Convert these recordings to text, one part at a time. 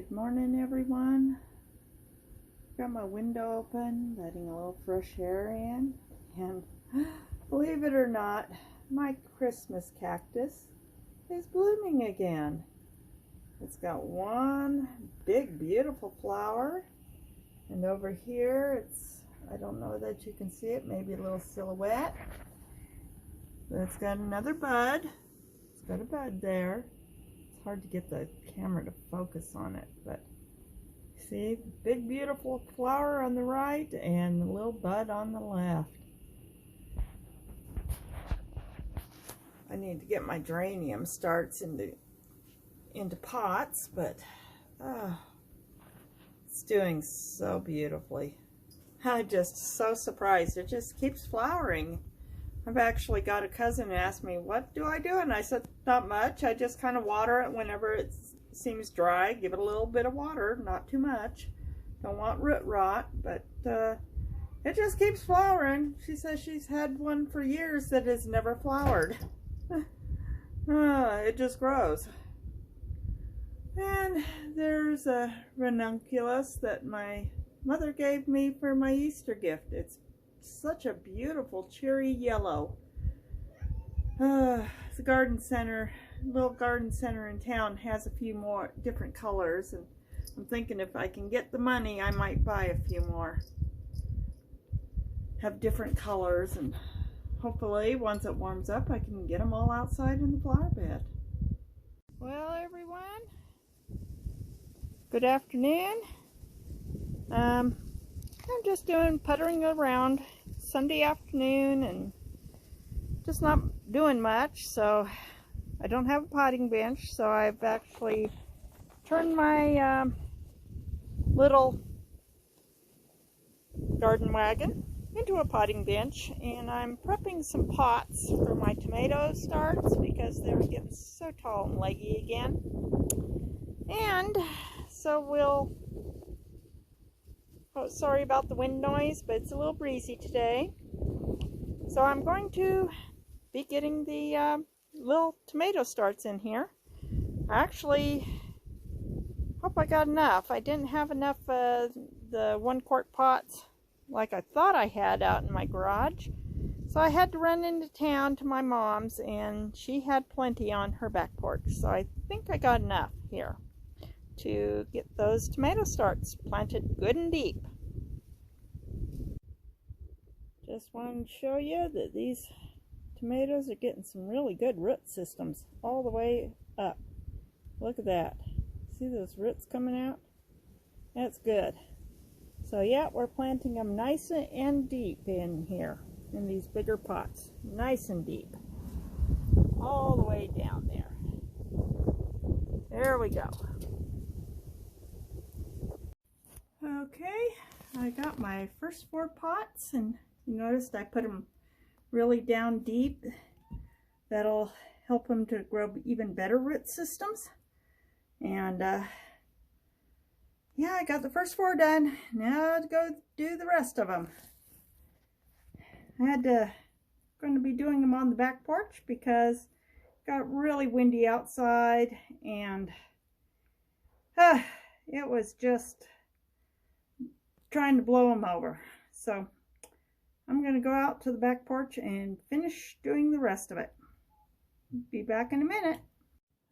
Good morning, everyone. Got my window open, letting a little fresh air in, and believe it or not, my Christmas cactus is blooming again. It's got one big beautiful flower, and over here I don't know that you can see it, maybe a little silhouette, but it's got another bud. It's got a bud there. It's hard to get the camera to focus on it, but see, big beautiful flower on the right and the little bud on the left. I need to get my geranium starts into pots, but it's doing so beautifully. I'm just so surprised. It just keeps flowering. I've actually got a cousin who asked me, what do I do? And I said, not much. I just kind of water it whenever it seems dry. Give it a little bit of water, not too much. Don't want root rot, but it just keeps flowering. She says she's had one for years that has never flowered. It just grows. And there's a ranunculus that my mother gave me for my Easter gift. It's such a beautiful cherry yellow. The garden center, little garden center in town, has a few more different colors, and I'm thinking if I can get the money, I might buy a few more. Have different colors, and hopefully once it warms up, I can get them all outside in the flower bed. Well, everyone, good afternoon. I'm just puttering around Sunday afternoon and just not doing much, so I don't have a potting bench, so I've actually turned my little garden wagon into a potting bench, and I'm prepping some pots for my tomato starts because they're getting so tall and leggy again. And so sorry about the wind noise, but it's a little breezy today. So I'm going to be getting the little tomato starts in here. I actually hope I got enough. I didn't have enough the 1 quart pots like I thought I had out in my garage. So I had to run into town to my mom's, and she had plenty on her back porch. So I think I got enough here to get those tomato starts planted good and deep. Just wanted to show you that these tomatoes are getting some really good root systems all the way up. Look at that. See those roots coming out? That's good. So yeah, we're planting them nice and deep in here, in these bigger pots. Nice and deep. All the way down there. There we go. Okay, I got my first 4 pots, and you noticed I put them really down deep. That'll help them to grow even better root systems. And yeah, I got the first 4 done. Now to go do the rest of them. Going to be doing them on the back porch because it got really windy outside, and it was just trying to blow them over. So I'm going to go out to the back porch and finish doing the rest of it. Be back in a minute.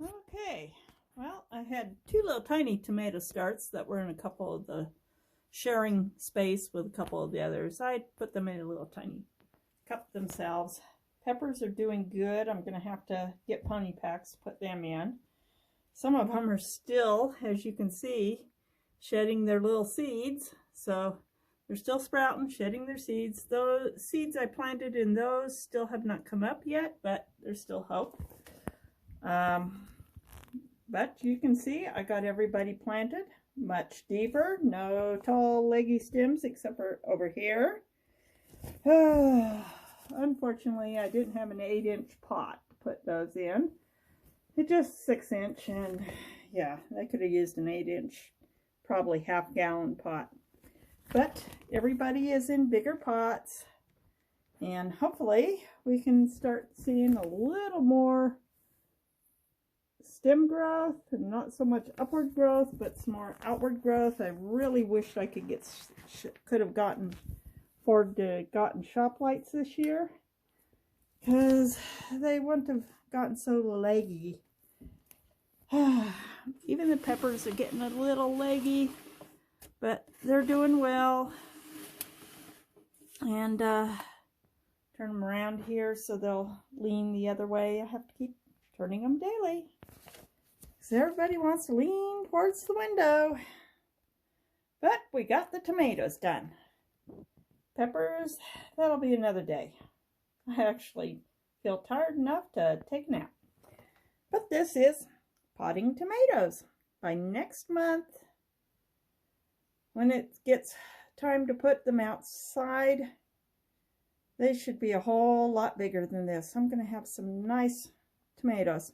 Okay, well, I had 2 little tiny tomato starts that were in a couple of the sharing space with a couple of the others. I put them in a little tiny cup themselves. Peppers are doing good. I'm going to have to get pony packs to put them in. Some of them are still, as you can see, shedding their little seeds. So they're still sprouting, shedding their seeds. Those seeds I planted in those still have not come up yet, but there's still hope. But you can see I got everybody planted much deeper. No tall leggy stems except for over here. Unfortunately, I didn't have an 8-inch pot to put those in. It's just 6-inch, and yeah, I could have used an 8-inch, probably half-gallon pot. But everybody is in bigger pots, and hopefully we can start seeing a little more stem growth and not so much upward growth, but some more outward growth. I really wished I could have gotten shop lights this year, because they wouldn't have gotten so leggy. Even the peppers are getting a little leggy, but they're doing well. And turn them around here so they'll lean the other way. I have to keep turning them daily, because everybody wants to lean towards the window. But we got the tomatoes done. Peppers, that'll be another day. I actually feel tired enough to take a nap. But this is potting tomatoes. By next month, when it gets time to put them outside, they should be a whole lot bigger than this. I'm going to have some nice tomatoes.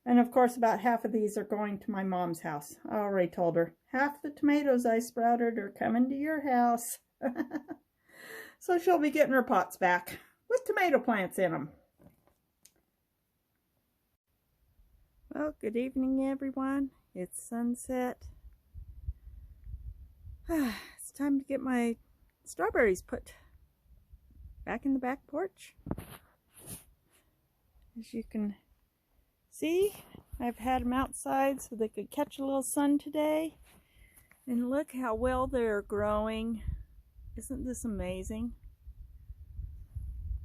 And of course, about half of these are going to my mom's house. I already told her, half the tomatoes I sprouted are coming to your house. So she'll be getting her pots back with tomato plants in them. Well, good evening, everyone. It's sunset. It's time to get my strawberries put back in the back porch. As you can see, I've had them outside so they could catch a little sun today. And look how well they're growing. Isn't this amazing?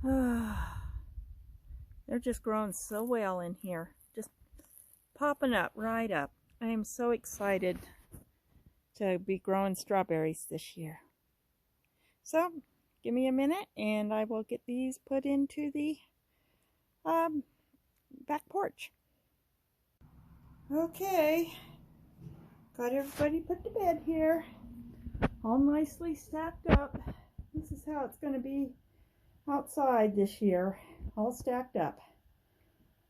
They're just growing so well in here. Just popping up, right up. I am so excited to be growing strawberries this year. So, give me a minute and I will get these put into the back porch. Okay, got everybody put to bed here, all nicely stacked up. This is how it's going to be outside this year, all stacked up.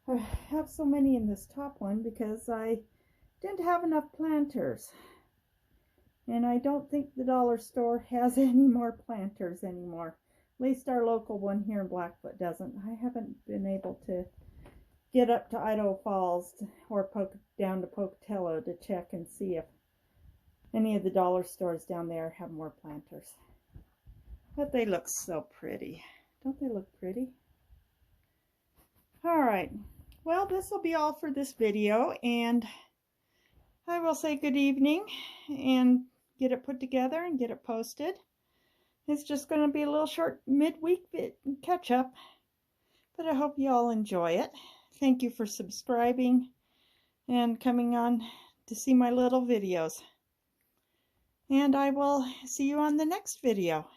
I have so many in this top one because I didn't have enough planters, and I don't think the dollar store has any more planters anymore. At least our local one here in Blackfoot doesn't. I haven't been able to get up to Idaho Falls or down to Pocatello to check and see if any of the dollar stores down there have more planters. But they look so pretty. Don't they look pretty? Alright, well, this will be all for this video, and I will say good evening and get it put together and get it posted. It's just going to be a little short midweek catch up, but I hope you all enjoy it. Thank you for subscribing and coming on to see my little videos. And I will see you on the next video.